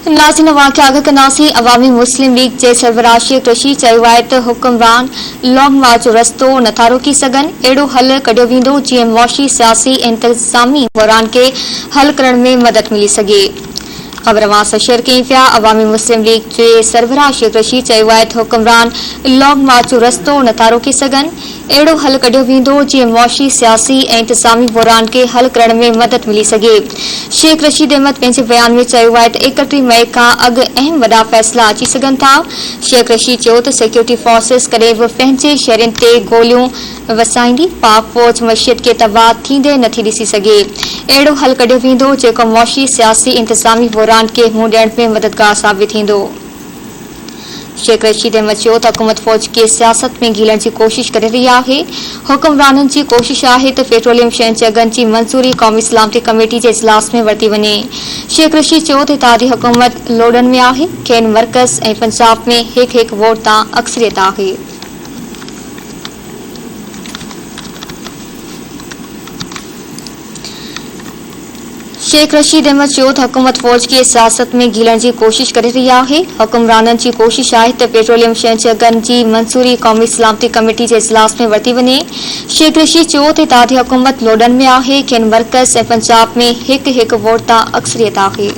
नाज़रीन वाक़िआ आगाह कंदासीं। अवामी मुस्लिम लीग जे सरबराह कृषि चयो आहे त हुक्मरान लॉन्ग मार्च जो रस्तो नथा रोकी सघनि। अहिड़ो हल कढियो वेंदो जीअं मुआशी सियासी ऐं इंतज़ामी बहिरान खे हल करण में मदद मिली सघे। ख़बर मां शेयर कई पिया। अवामी मुस्लिम लीग जे सरबराह कृषि चयो आहे त हुक्मरान लॉन्ग मार्च जो रस्तो नथा रोके सघनि। अहिड़ो हल कढियो वेंदो जीअं मुआशी सियासी ऐं इंतज़ामी बहिरान खे हल करण में मदद मिली सघे। शेख रशीद अहमद पंहिंजे बयान में चयो आहे त 31 मई खां अॻु अहम वॾा फ़ैसिला अची सघनि था। शेख रशीद चयो त सिक्योरिटी फोर्सिस कॾहिं बि पंहिंजे शहरनि ते गोलियूं वसाईंदी पाक फ़ौज मशीयत खे तबाह थींदे नथी ॾिसी सघे। अहिड़ो हल कढियो वेंदो जेको मुआशी सियासी इंतज़ामी बहिरान खे मुंहुं ॾियण में मददगार साबित थींदो। शेख रशीद अहमद चयो त हुकूमत फ़ौज खे सियासत में घिलण जी कोशिश करे रही आहे। हुक्मराननि जी कोशिश आहे त पेट्रोलियम शयुनि जे अघनि जी मंज़ूरी क़ौमी सलामती कमेटी जे इजलास में वरिती वञे। शेख रशीद चयो त इत्तेहादी हुकूमत लोडन में आहे। खेनि मर्कज़ ऐं पंजाब में हिक वोट तां अक्सरियत आहे। शेख रशीद अहमद चयो त हुकूमत फ़ौज खे सियासत में घिलण जी कोशिश करे रही आहे। हुक्मराननि जी कोशिश आहे त पेट्रोलियम शयुनि जे अघनि जी मंज़ूरी क़ौमी सलामती कमेटी जे इजलास में वरिती वञे। शेख रशीद चयो त इत्तेहादी हुकूमत लोडन में आहे। खेनि मर्कज़ ऐं पंजाब में हिक वोट तां अक्सरियत आहे।